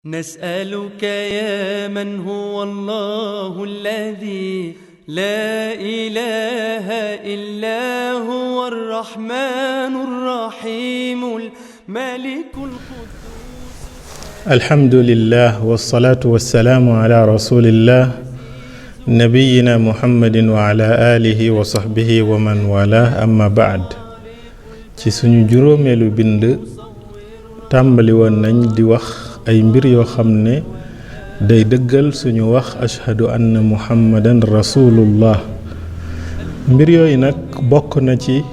نسألك يا من هو الله الذي لا إله إلا هو الرحمن الرحيم الملك القدوس. الحمد لله والصلاة والسلام على رسول الله نبينا محمد وعلى آله وصحبه ومن والاه أما بعد. ci suñu juróomeelu bind tàmbali woon nañ di wax ay mbir yoo xam ne day dëggal suñu wax ashhadu anna muhammadan rasulullah. mbir yooyu nag bokk na ci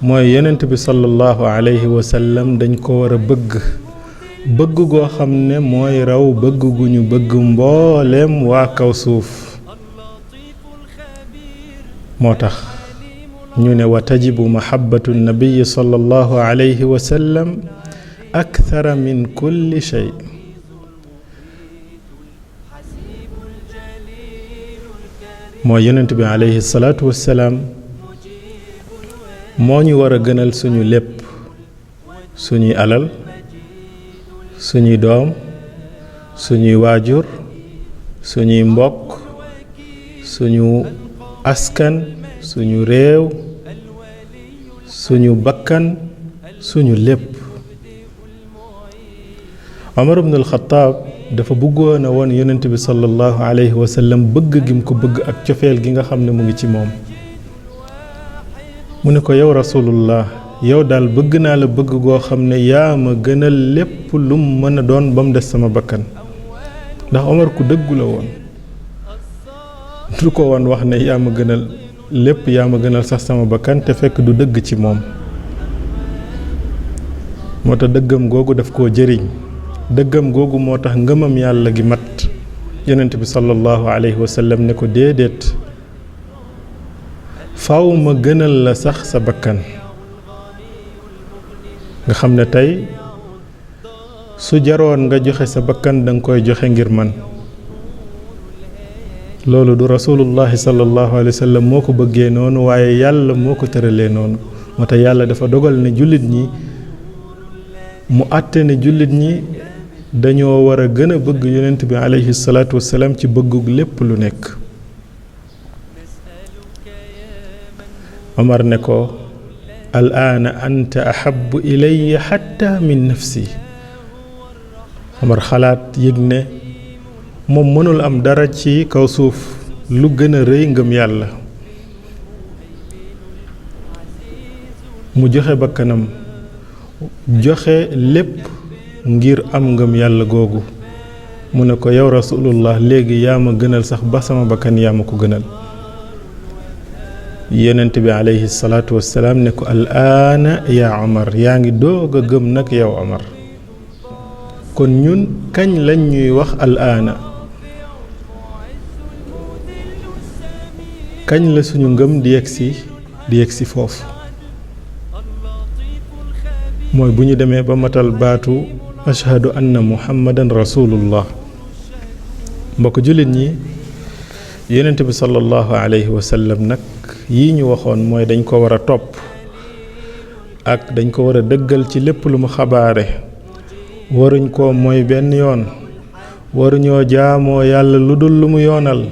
mooy yonent bi sallallahu alayhi wa sallam dañ ko war a bëgg goo xam ne mooy raw bëgg gu ñu bëgg mbooleem waa kaw suuf. moo tax ñu ne wa tajibu mahabbatu nabiyi sallallahu alayhi wa sallam akthara min kulli shay. moo yonent bi alayhi salaatu wassalaam moo ñu war a gënal suñu lépp, suñuy alal, suñuy doom, suñuy waajur, suñuy mbokk, suñu askan, suñu réew, suñu bakkan, suñu lépp. Omar ibn al-Khattab dafa bëggoon a woon yonent bi sallallahu alayhi wa sallam bëgg gim ko bëgg ak cofeel gi nga xam ne mu ngi ci moom. mu ne ko yow rasulullah, yow daal bëgg naa la bëgg goo xam ne yaa ma gënal lépp lum mën a doon ba mu des sama bakkan. ndax Omar ku dëggu la woon, du ko woon wax ne yaa ma gënal lépp, yaa ma gënal sax sama bakkan te fekk du dëgg ci moom. moo tax dëggam googu daf koo jëriñ, dëggam googu moo tax ngëmam yàlla gi mat. yonent bi sallallahu alayhi wa sallam ne ko déedéet, faw ma gënal la sax sa bakkan. nga xam ne tey su jaroon nga joxe sa bakkan danga koy joxe ngir man. loolu du rasulullahi sallallahu alayhi wa sallam moo ko bëggee noonu, waaye yàlla moo ko tëralee noonu. moo tax yàlla dafa dogal ne jullit ñi, mu àtte ne jullit ñi dañoo war a gën a bëgg yonent bi alayhi salaatu wassalaam ci bëggug lépp lu nekk. Omar ne ko al aana anta ahabbu ilayya xatta min nafsi. Omar xalaat yëg ne moom mënul am dara ci kaw suuf lu gën a rëy ngëm yàlla. mu joxe bakkanam, joxe lépp ngir am ngëm yàlla googu. mu ne ko yow rasulullah, léegi yaa ma gënal sax ba sama bakkan yaa ma ko gënal. yonent bi alayhi salaatu wassalaam ne ko al aana yaa Omar, yaa ngi doog a gëm nag yow Omar. kon ñun kañ lañ ñuy wax al aana? kañ la suñu ngëm di yegsi foofu? mooy bu ñu demee ba matal baatu ashhadu anna muhammadan rasulullah. mbokk jullit ñi, yonent bi sallallahu alayhi wa sallam nag yii ñu waxoon mooy dañ ko war a topp ak dañ ko war a dëggal ci lépp lu mu xabaare. waruñ ko mooy benn yoon, waruñoo jaamoo yàlla lu dul lu mu yoonal.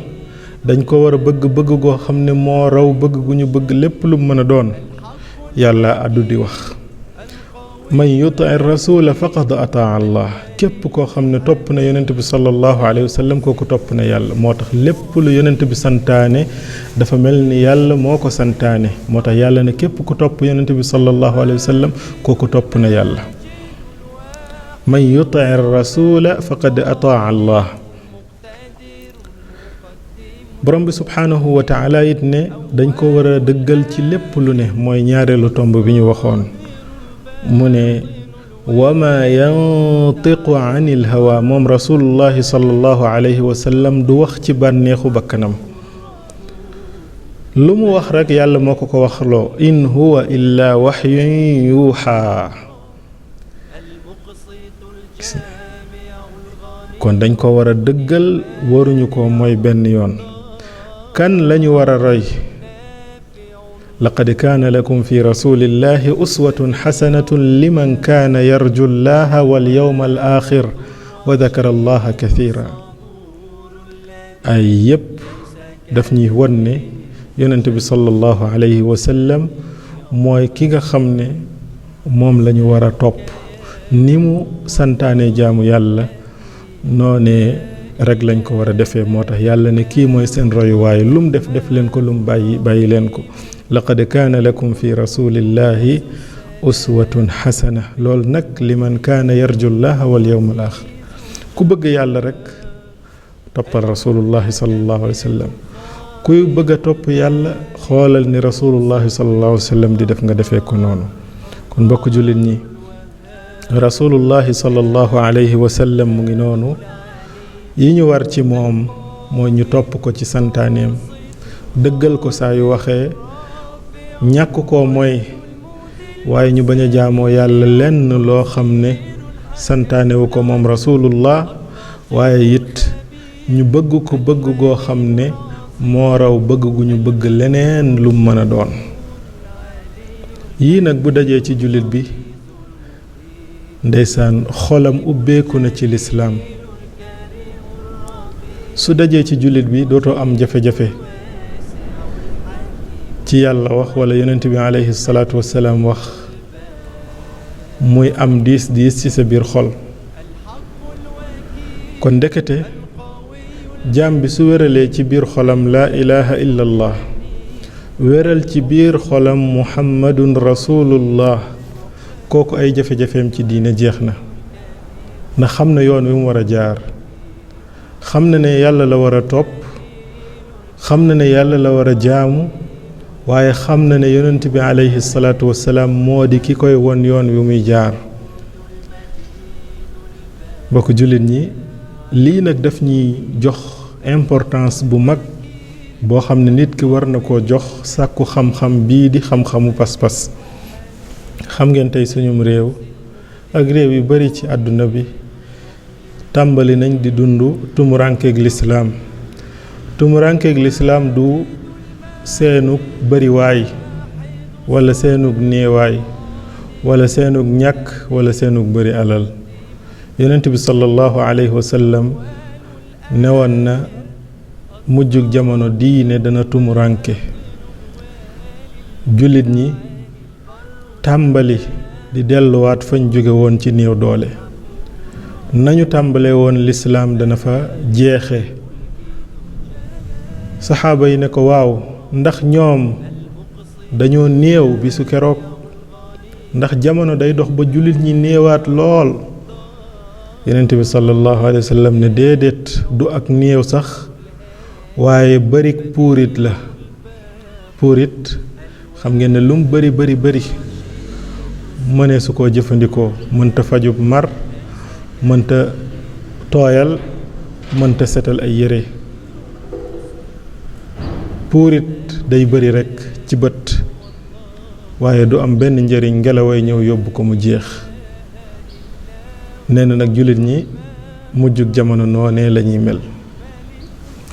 dañ ko war a bëgg goo xam ne moo raw bëgg gu ñu bëgg lépp lu mu mën a doon. yàlla addu di wax man yuti rasula faqad ataa allah. képp koo xam ne topp na yonent bi sallallahu alayhi wa sallam kooku topp na yàlla. moo tax lépp lu yonent bi santaane dafa mel ni yàlla moo ko santaane. moo tax yàlla ne képp ku topp yonent bi sallallahu alayhi wa sallam kooku topp na yàlla. man yuti rasula faqad ataa allah. borom bi subhaanahu wa taala it ne dañ ko war a dëggal ci lépp lu ne, mooy ñaareelu tomb bi ñu waxoon. mu ne wa ma yantiqu anil hawa, moom rasulullahi sallallahu alayhi wa sallam du wax ci bànneexu bakkanam. lu mu wax rekk yàlla moo ko waxloo. in huwa illa waxyun yuuxa. kon dañ ko war a dëggal, waruñu ko mooy benn yoon. kan lañu war a roy? لقد كان لكم في رسول الله أسوة حسنة لمن كان يرجو الله واليوم الآخر wa dakara allaha kathira ay yépp daf ñuy won ne yonent bi sallallahu alayhi wa sallam mooy ki nga xam ne moom la ñu war a topp ni mu santaane jaamu yàlla noonee rek lañ ko war a defee moo tax yàlla ne kii mooy seen royuwaay lum def leen ko lum bàyyi leen ko laqad kaana lakum fi rasulillahi uswatun xasana loolu nag liman kaana yarju llaha wal yawm al axir ku bëgg yàlla rek toppal rasulullahi sallallahu alayhi wa sallam kuy bëgg a topp yàlla xoolal ni rasulullahi sallallahu alayhi wa sallam di def nga defee ko noonu kon mbokk jullit ñi rasulullahi sallallahu alayhi wa sallam mu ngi noonu yi ñu war ci moom mooy ñu topp ko ci santaaneem dëggal ko saa yu waxee ñàkk koo mooy waaye ñu bañ a jaamoo yàlla lenn loo xam ne santaanewu ko moom rasulullah waaye it ñu bëgg ko bëgg goo xam ne moo raw bëgg gu ñu bëgg leneen lu mën a doon yii nag bu dajee ci jullit bi ndeysaan xolam ubbeeku na ci lislaam su dajee ci jullit bi dootoo am jafe-jafe ci yàlla wax wala yonent bi alayhi salaatu wassalaam wax muy am diis ci sa biir xol kon ndekete jaam bi su wéralee ci biir xolam laa ilaha illa allah wéral ci biir xolam muhammadun rasulullah kooku ay jafe-jafeem ci diine jeex na ndax xam na yoon wi mu war a jaar xam na ne yàlla la war a topp xam na ne yàlla la war a jaamu waaye xam na ne yonent bi alayhi salaatu wassalaam moo di ki koy won yoon wi muy jaar mbokk jullit ñi lii nag daf ñuy jox importance bu mag boo xam ne nit ki war na koo jox sàkku xam-xam bii di xam-xamu pas-pas xam ngeen tey suñum réew ak réew yu bari ci àdduna bi tàmbali nañ di dund tumurankeeg lislaam tumurankeeg lislaam du seenug bariwaay wala seenug néewaay wala seenug ñàkk wala seenug bari alal yonent bi sallallahu alayhi wa sallam newoon na mujjug jamono diine dana tumuranke jullit ñi tàmbali di delluwaat fañ jóge woon ci néew doole nañu tàmbale woon lislaam dana fa jeexe saxaaba yi ne ko waaw ndax ñoom dañoo néew bi su keroog ndax jamono day dox ba jullit ñi néewaat lool yonent bi sallallahu alayhi wa sallam ne déedéet du ak néew sax waaye barik puurit la puurit xam ngeen ne lum bari mënee su koo jëfandikoo mënta fajub mar mënta tooyal mënta setal ay yére puurit day bari rekk ci bët waaye du am benn njariñ ngelaway ñëw yóbbu ko mu jeex nee na nag jullit ñi mujjug jamono noonee lañuy mel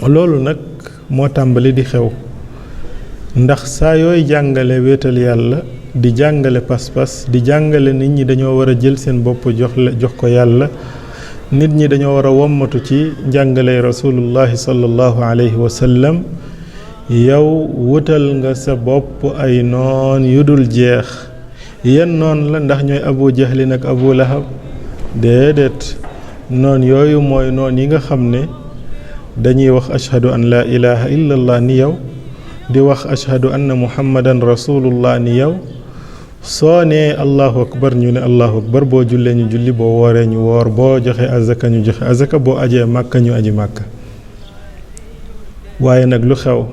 loolu nag moo tàmbali di xew ndax saa yooy jàngale wéetal yàlla di jàngale pas-pas di jàngale nit ñi dañoo war a jël seen bopp jox ko yàlla nit ñi dañoo war a wommatu ci njàngale rasulullahi sallallahu alayhi wa sallam yow wutal nga sa bopp ay noon yu dul jeex yan noon la ndax ñooy abu jahlin ak abu lahab déedéet noon yooyu mooy noon yi nga xam ne dañuy wax ashhadu an laa ilaha illa allah ni yow di wax ashhadu anna muhammadan rasulullah ni yow soo nee allahu akbar ñu ne allahu akbar boo jullee ñu julli boo wooree ñu woor boo joxe azaka ñu joxe azaka boo ajee màkka ñu aji màkka waaye nag lu xew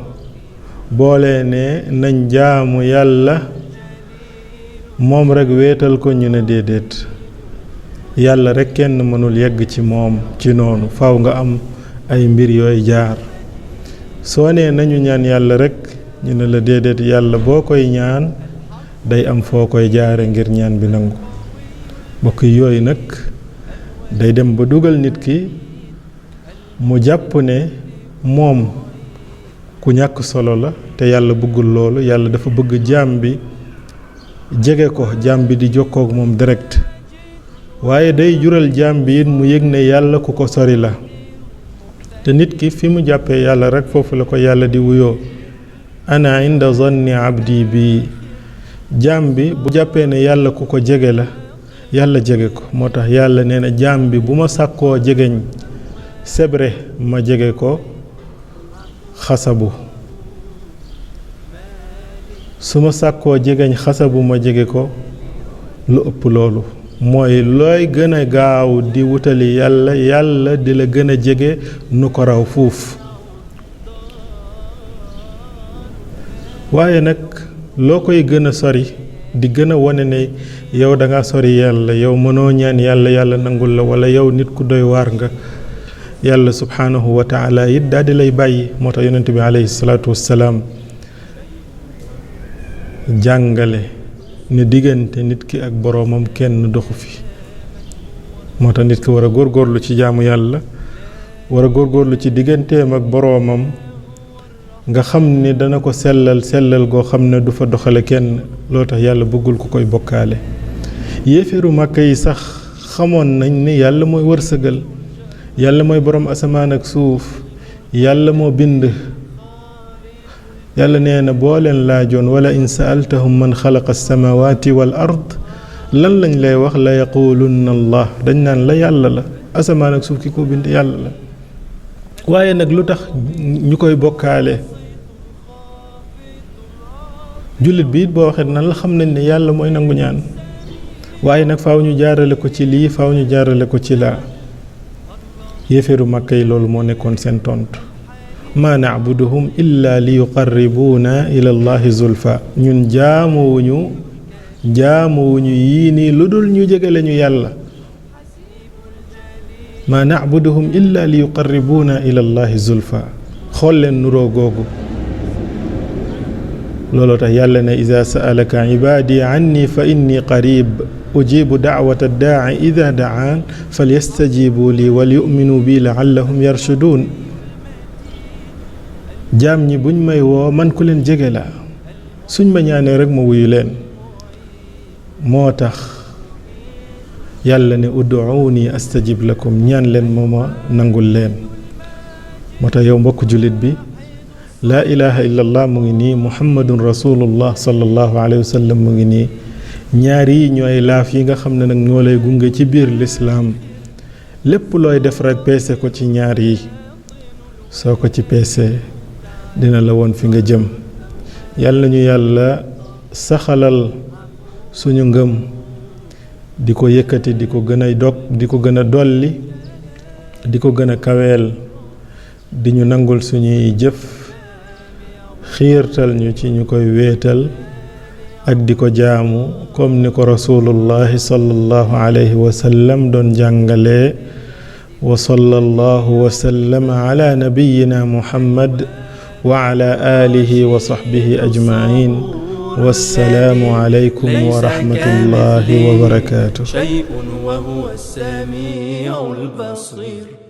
boole ne nañ jaamu yàlla moom rekk wéetal ko ñu ne déedéet yàlla rekk kenn mënul yegg ci moom ci noonu faaw nga am ay mbir yooy jaar soo nee nañu ñaan yàlla rekk ñu ne la déedéet yàlla boo koy ñaan day am foo koy jaare ngir ñaan bi nangu mbokk yooyu nag day dem ba dugal nit ki mu jàpp ne moom ku ñàkk solo la te yàlla bëggul loolu yàlla dafa bëgg jaam bi jege ko jaam bi di jokkook moom direct waaye day jural jaam bi it mu yëg ne yàlla ku ko sori la te nit ki fi mu jàppee yàlla rek foofu la ko yàlla di wuyoo ana inda zanni abdi bi jaam bi bu jàppee ne yàlla ku ko jege la yàlla jege ko moo tax yàlla nee na jaam bi bu ma sàkkoo jegeñ sebre ma jege ko xasabu su ma sàkkoo jegeñ xasabu ma jege ko lu ëpp loolu mooy looy gën a gaaw di wutali yàlla yàlla di la gën a jege nu ko raw fuuf waaye nag loo koy gën a sori di gën a wane ne yow da nga sori yàlla yow mënoo ñaan yàlla yàlla nangul la wala yow nit ku doy waar nga yàlla subhanahu wa taala it daal di lay bàyyi moo tax yonent bi alayhi salaatu wassalaam jàngale ne diggante nit ki ak boroomam kenn doxu fi moo tax nit ki war a góorgóorlu ci jaamu yàlla war a góorgóorlu ci digganteem ak boroomam nga xam ni dana ko sellal goo xam ne du fa doxale kenn loo tax yàlla bëggul ku koy bokkaale yéeféeru Màkka yi sax xamoon nañ ni yàlla mooy wërsëgal yàlla mooy boroom asamaan ak suuf yàlla moo bind yàlla nee na boo leen laajoon wala in saaltahum man xalaqa alsamawati wal ard lan lañ lay wax la yaqulunna allah dañ naan la yàlla la asamaan ak suuf ki ko bind yàlla la waaye nag lu tax ñu koy bokkaale jullit bi it boo waxee nan la xam nañ ne yàlla mooy nangu ñaan waaye nag faaw ñu jaarale ko ci lii faaw ñu jaarale ko ci laa yéeféeru Màkka yi loolu moo nekkoon seen tontu ma nacbuduhum illa li yuqarribuuna ila allahi zulfa ñun jaamuwuñu yii nii lu dul ñu jegale ñu yàlla ma nacbuduhum illa li yuqarribuuna ila allahi zulfa xool leen nuroo googu looloo tax yàlla ne ida saalaka ibaadi anni fa inni qarib ujibu dacwata daaci ida dacaan falyastajibu li walyuminu bi laallahum yarshuduun jaam ñi buñ may woo man ku leen jege la suñ ma ñaanee rek ma wuyu leen moo tax yàlla ne ud'uuni astajib lakum ñaan leen ma nangul leen moo tax yow mbokk jullit bi laa ilaha illa allah mu ngi nii muhammadun rasulullah sallallahu alayhi wa sallam mu ngi nii ñaar yi ñooy laaf yi nga xam ne nag ñoo lay gunge ci biir lislaam lépp looy def rek peese ko ci ñaar yi soo ko ci peesee dina la woon fi nga jëm yàlla ñu yàlla saxalal suñu ngëm di ko yëkkati di ko gën a dog di ko gën a dolli di ko gën a kaweel di ñu nangul suñuy jëf xiirtal ñu ci ñu koy wéetal ak di ko jaamu comme ni ko rasulullahi sallallahu alayhi wa sallam doon jàngalee wa sallallahu wa sallam ala nabiyyina muhammad wa ala alihi wa sahbihi ajma'in wassalaamu alaykum wa rahmatullahi wa barakatuh شيء وهو السميع البصير